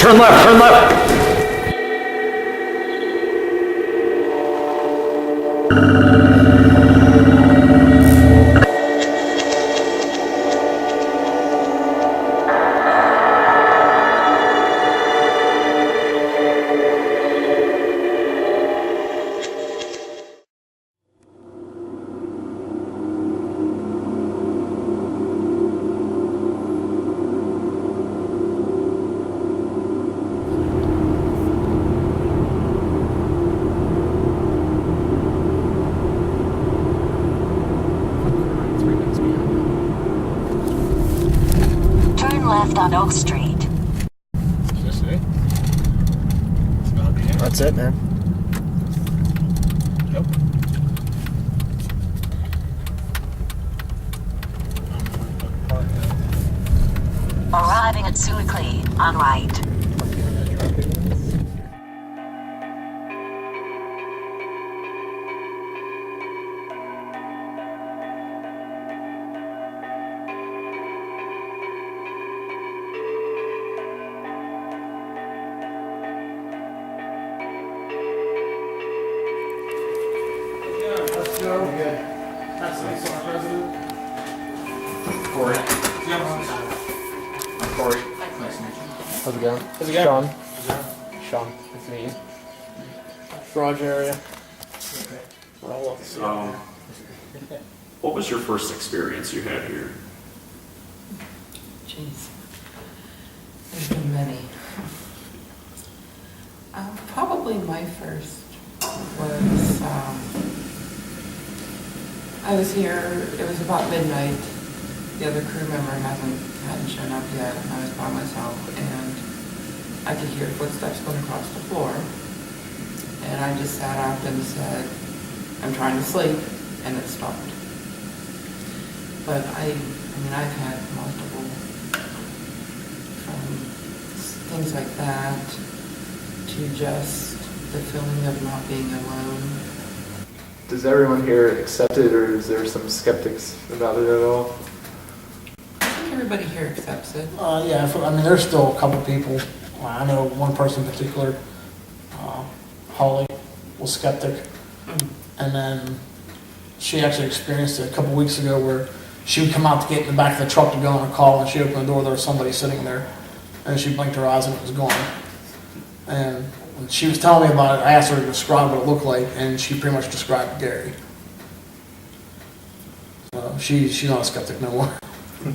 Turn left, turn left! Left on Oak Street. Is this it? It's gotta be it. That's it, man. Yep. Arriving at Suically on right. Let's go. Good. That's the president. Corey. I'm Corey. Nice to meet you. How's it going? How's it going? Sean, it's me. Garage area. What was your first experience you had here? Jeez, there's been many. Probably my first was, I was here, it was about midnight. The other crew member hadn't shown up yet, and I was by myself, and I could hear footsteps going across the floor. And I just sat up and said, I'm trying to sleep, and it stopped. But I mean, I've had multiple, from things like that to just the feeling of not being alone. Does everyone here accept it, or is there some skeptics about it at all? I think everybody here accepts it. Yeah, I mean, there's still a couple people. I know one person in particular, Holly, was skeptic. And then she actually experienced it a couple weeks ago where she would come out to get in the back of the truck to go on a call, and she opened the door, there was somebody sitting there. And she blinked her eyes and it was gone. And when she was telling me about it, I asked her to describe what it looked like, and she pretty much described Gary. So she's not a skeptic no more. Do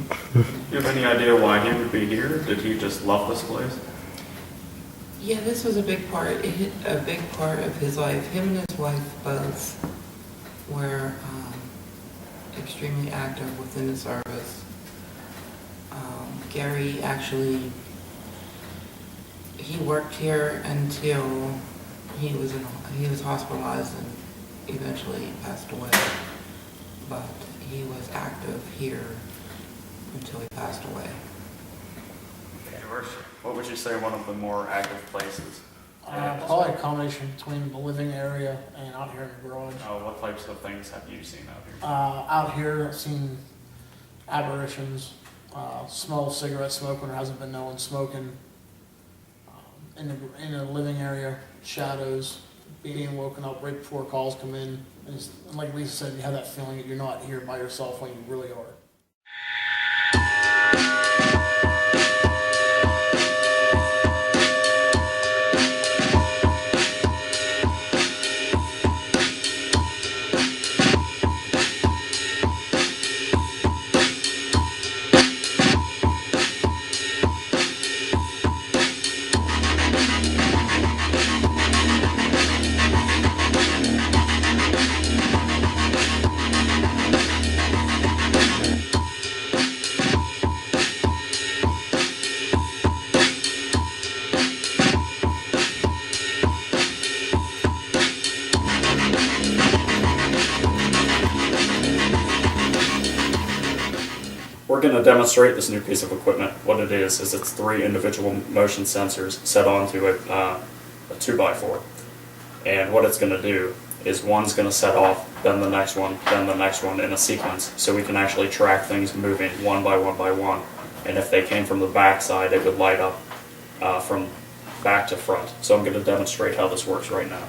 you have any idea why he would be here? Did he just love this place? Yeah, this was a big part of his life. Him and his wife both were extremely active within the service. Gary actually, he worked here until he was hospitalized and eventually passed away. But he was active here until he passed away. What would you say one of the more active places? Probably a combination between the living area and out here in the garage. What types of things have you seen out here? Out here, I've seen apparitions, smell of cigarette smoke when there hasn't been no one smoking. In the living area, shadows, being woken up right before calls come in. And like Lisa said, you have that feeling that you're not here by yourself when you really are. We're going to demonstrate this new piece of equipment. What it is it's 3 individual motion sensors set onto a 2x4. And what it's going to do is one's going to set off, then the next one in a sequence, so we can actually track things moving one by one by one. And if they came from the back side, it would light up from back to front. So I'm going to demonstrate how this works right now.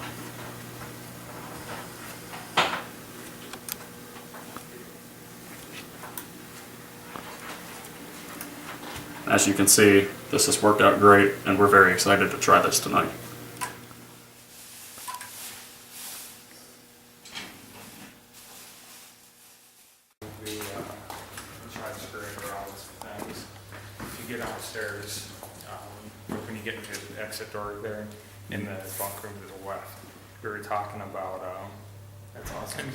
As you can see, this has worked out great, and we're very excited to try this tonight. We tried screwing around with some things. If you get downstairs, when you get into the exit door there, in the bunk room to the left, we were talking about, That's awesome.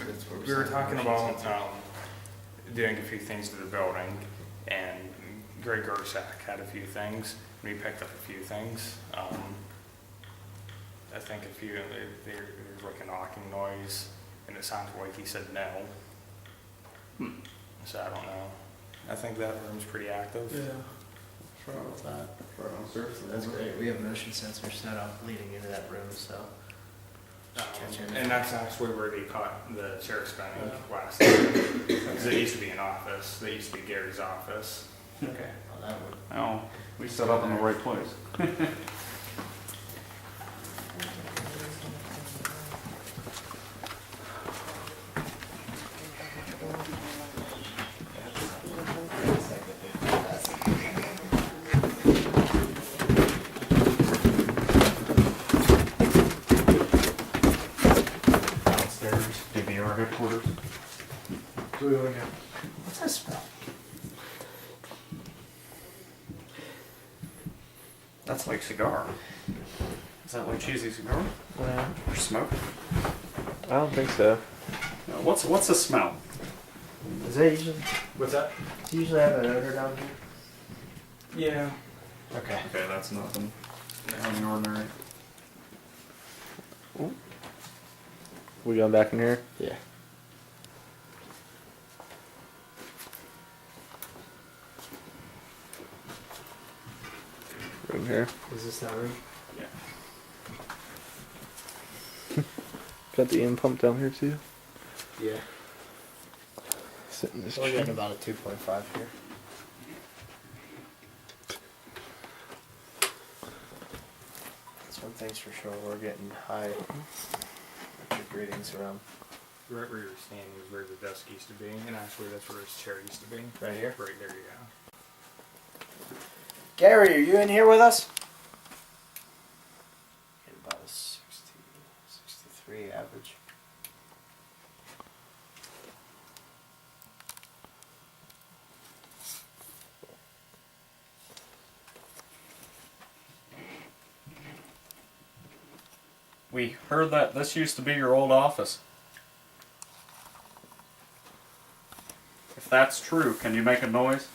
we were talking about doing a few things to the building, and Greg Gersak had a few things, and we picked up a few things. I think a few, there was like a knocking noise, and it sounded like he said no. So I don't know. I think that room's pretty active. Yeah. Sure about that. That's great. We have motion sensors set up leading into that room, so. And that's actually where they caught the chair spinning last time. Because it used to be an office. That used to be Gary's office. Okay. Well, that would. Oh, we set up in the right place. Downstairs, DVR headquarters. What's that smell? That's like cigar. Is that like cheesy cigar? Or smoke? I don't think so. No, what's the smell? Does it usually, What's that? does it usually have an odor down here? Yeah. Okay. Okay, that's nothing out of the ordinary. We going back in here? Yeah. Room here. Is this that room? Yeah. Got the in pump down here too. Yeah. Sit in this So we're chair. getting about a 2.5 here. That's one thing's for sure. We're getting high electric readings around. Right where you're standing is where the desk used to be, and actually that's where his chair used to be. Right here? Right there, yeah. Gary, are you in here with us? Getting about a 60, 63 average. We heard that this used to be your old office. If that's true, can you make a noise?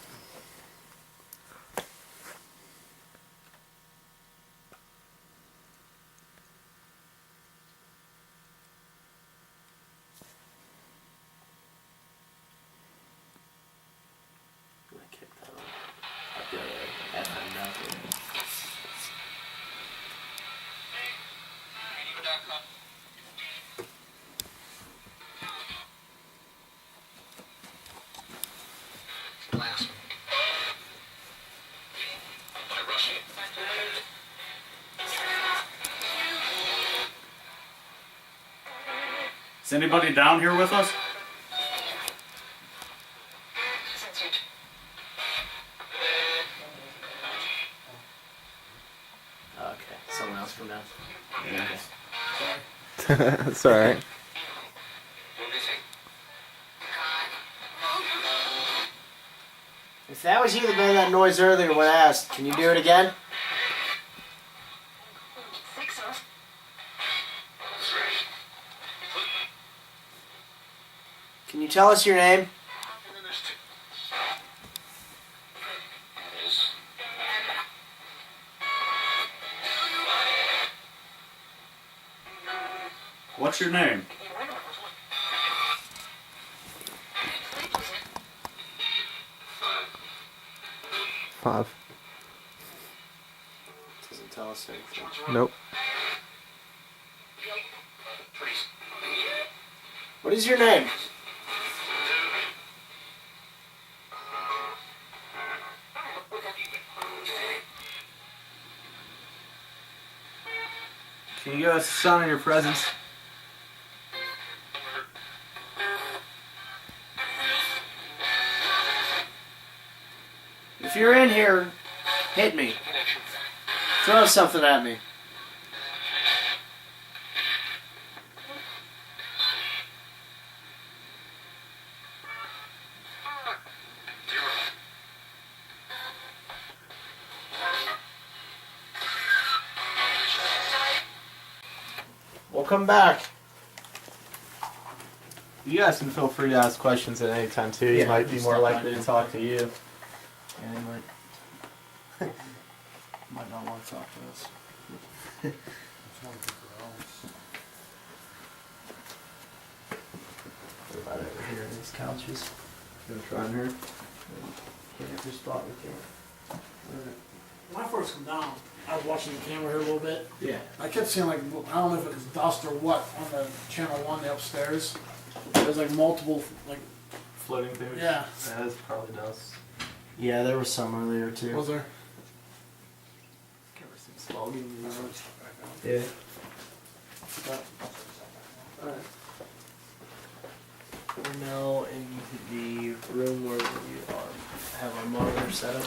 I'm gonna kick that on. I've got a FM now. Is anybody down here with us? Okay, someone else from now. Yeah. That's alright. If that was you that made that noise earlier when I asked, can you do it again? Can you tell us your name? What's your name? Five. Doesn't tell us anything. Nope. What is your name? Can you give us a sign of your presence? If you're in here, hit me. Throw something at me. We'll come back. You guys can feel free to ask questions at any time too. You Yeah, might be just more stop likely by. to talk to you. Yeah, they might not want to talk to us. What about over here in these couches? You gonna try in here? Can't have your spot with you. When I first come down, I was watching the camera here a little bit. Yeah. I kept seeing like, I don't know if it was dust or what, on the channel 1, the upstairs. There's like multiple, like, Floating things? yeah. Yeah, that's probably dust. Yeah, there was some earlier too. Was there? Ever seen smog in your room? Yeah. Alright. We're now in the room where we have our monitor set up.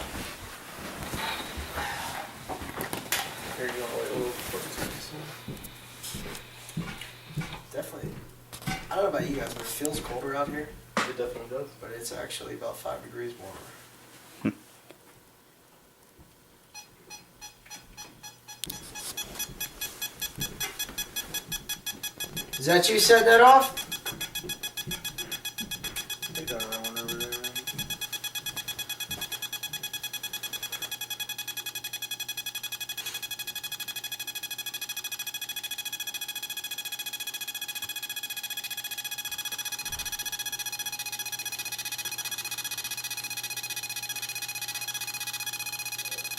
Here you go, wait a little Definitely. I don't know about you guys, but it feels colder out here. It definitely does. But it's actually about 5 degrees warmer. Is that you setting that off? I got one over there.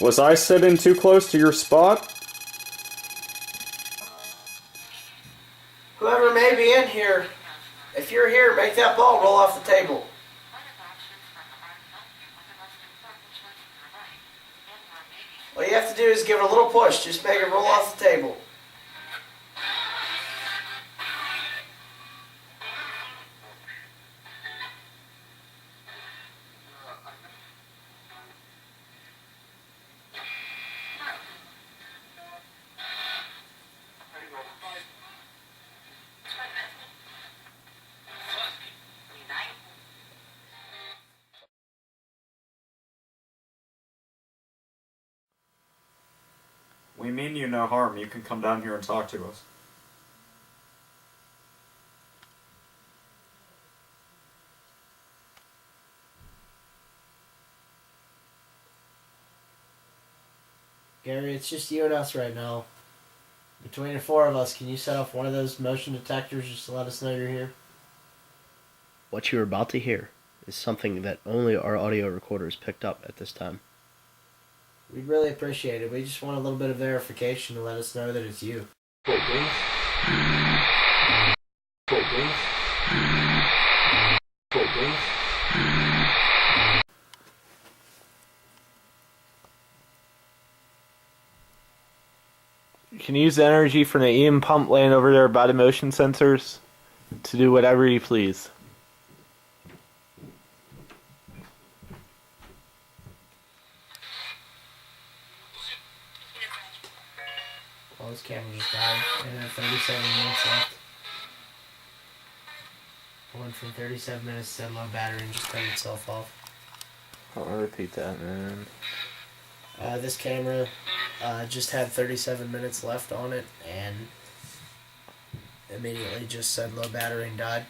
Was I sitting too close to your spot? Whoever may be in here, if you're here, make that ball roll off the table. All you have to do is give it a little push. Just make it roll off the table. We mean you no harm. You can come down here and talk to us. Gary, it's just you and us right now. Between the four of us, can you set off one of those motion detectors just to let us know you're here? What you are about to hear is something that only our audio recorders picked up at this time. We'd really appreciate it. We just want a little bit of verification to let us know that it's you. You can use the energy from the EM pump laying over there by the motion sensors to do whatever you please. Well, this camera just died. It had 37 minutes left. I went from 37 minutes to low battery and just turned itself off. I'll repeat that, man. This camera just had 37 minutes left on it and immediately just said low battery and died.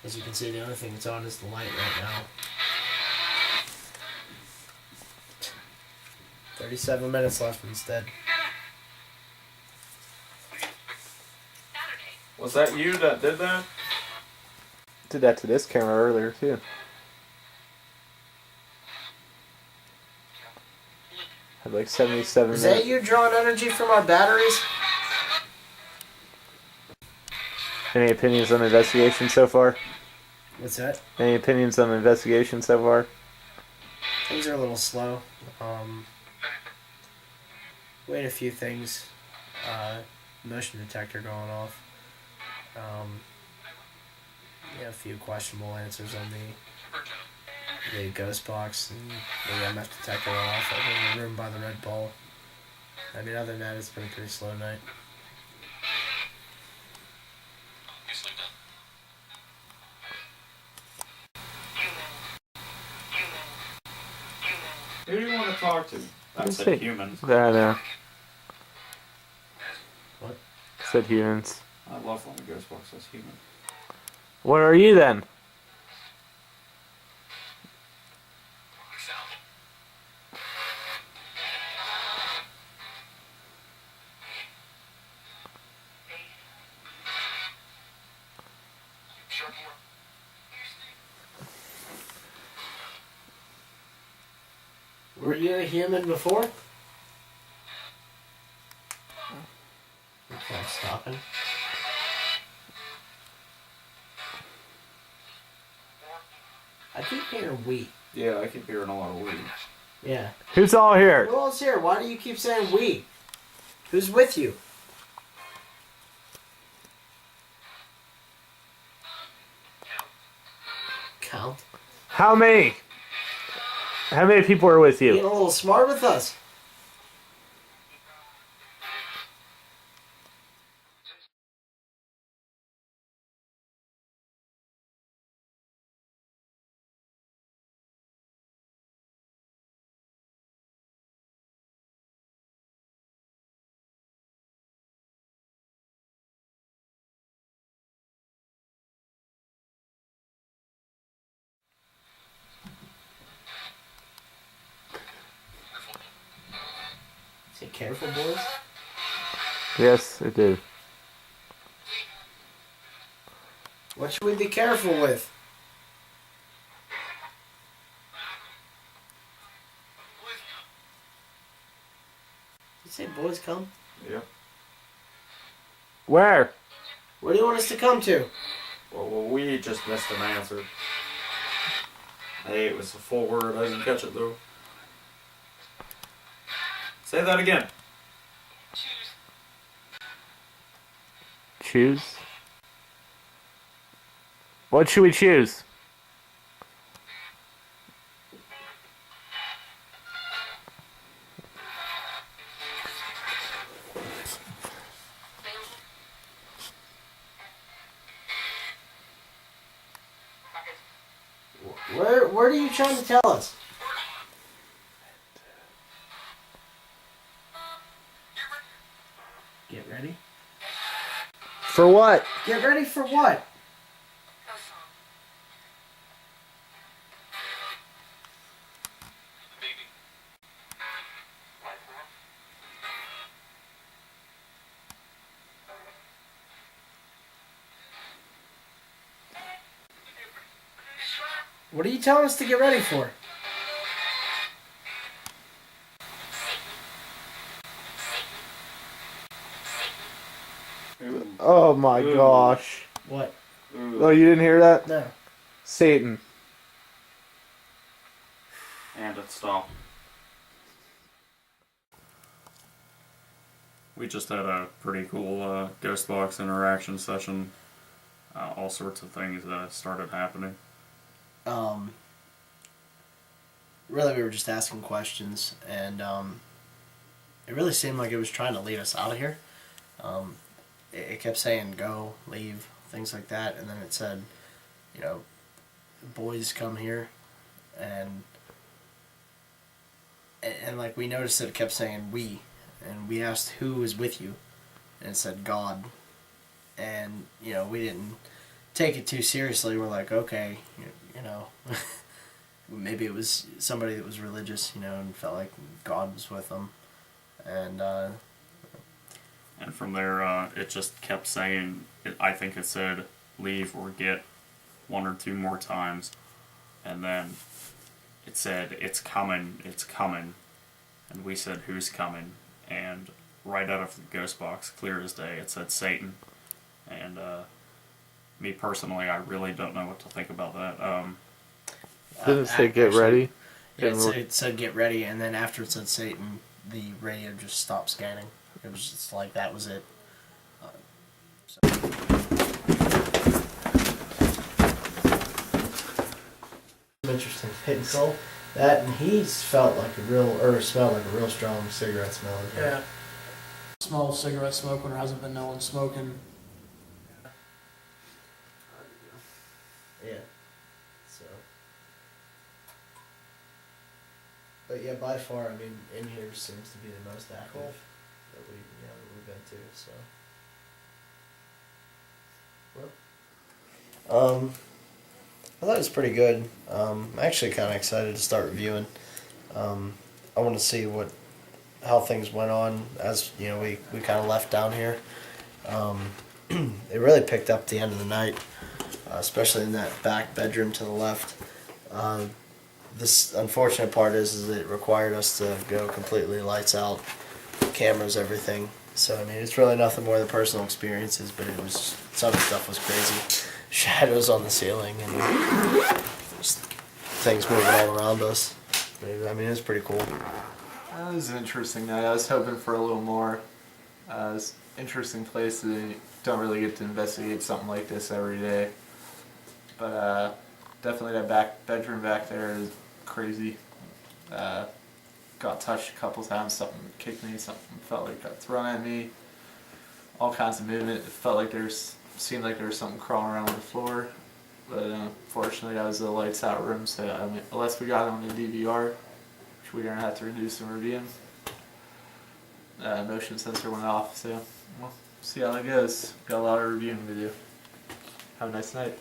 As you can see, the only thing that's on is the light right now. 37 minutes left instead. Was that you that did that? Did that to this camera earlier too. Had like 77 Is minutes. that you drawing energy from our batteries? Any opinions on the investigation so far? What's that? Any opinions on the investigation so far? Things are a little slow. We had a few things motion detector going off. A few questionable answers on the ghost box and the EMF detector off over in the room by the red ball. I mean, other than that, it's been a pretty slow night. Who do you want to talk to? I Let's said see. humans. I know. What? Said humans. I love when the ghost box says human. What are you then? Were you a human before? Okay, I'm stopping. I keep hearing we. Yeah, I keep hearing a lot of weed. Yeah. Who's all here? Who else here? Why do you keep saying we? Who's with you? Count. How many? How many people are with Getting you? a little smart with us. Say careful, boys. Yes, it did. What should we be careful with? You say boys come? Yeah. Where? Where do you want us to come to? Well, we just missed an answer. Hey, it was a full word. I didn't catch it though. Say that again. Choose. What should we choose? Where are you trying to tell us? Get ready. For what? Get ready for what? What are you telling us to get ready for? Oh my Ooh. gosh. What? Oh, you didn't hear that? No. Satan. And it stopped. We just had a pretty cool ghost box interaction session. All sorts of things started happening. Really, we were just asking questions, and it really seemed like it was trying to lead us out of here. It kept saying go, leave, things like that, and then it said, boys come here, and like we noticed that it kept saying we, and we asked who was with you, and it said God, and we didn't take it too seriously. We're like, okay, maybe it was somebody that was religious, and felt like God was with them, and from there, it just kept saying, I think it said leave or get one or two more times, and then it said it's coming, and we said who's coming, and right out of the ghost box, clear as day, it said Satan, and me personally, I really don't know what to think about that. Didn't it say get ready? Yeah, it said get ready, and then after it said Satan, the radio just stopped scanning. It was just like that was it. Interesting. Hitting coal. That, and he's felt like a real, or smelled like a real strong cigarette smell. Yeah. Smell cigarette smoke when there hasn't been no one smoking. Yeah. So. But yeah, by far, I mean, in here seems to be the most active Cool. that we've been to. So. Well. I thought it was pretty good. I'm actually kind of excited to start reviewing. I want to see how things went on as we kind of left down here. It really picked up the end of the night, especially in that back bedroom to the left. This unfortunate part is that it required us to go completely lights out, cameras, everything. So I mean, it's really nothing more than personal experiences, but it was some of the stuff was crazy. Shadows on the ceiling and just things moving all around us. I mean, it was pretty cool. That was an interesting night. I was hoping for a little more. It's an interesting place. You don't really get to investigate something like this every day. But definitely that back bedroom back there is crazy. Got touched a couple times. Something kicked me. Something felt like got thrown at me. All kinds of movement. It felt like seemed like there was something crawling around on the floor. But fortunately, that was the lights out room. So I mean, unless we got it on the DVR, which we're gonna have to reduce and review. Motion sensor went off. So we'll see how that goes. Got a lot of reviewing to do. Have a nice night.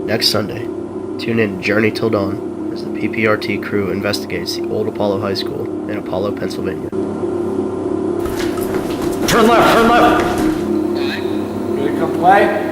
Next Sunday, tune in to Journey Till Dawn as the PPRT crew investigates the old Apollo High School in Apollo, Pennsylvania. Turn left, turn left! Ready to come play?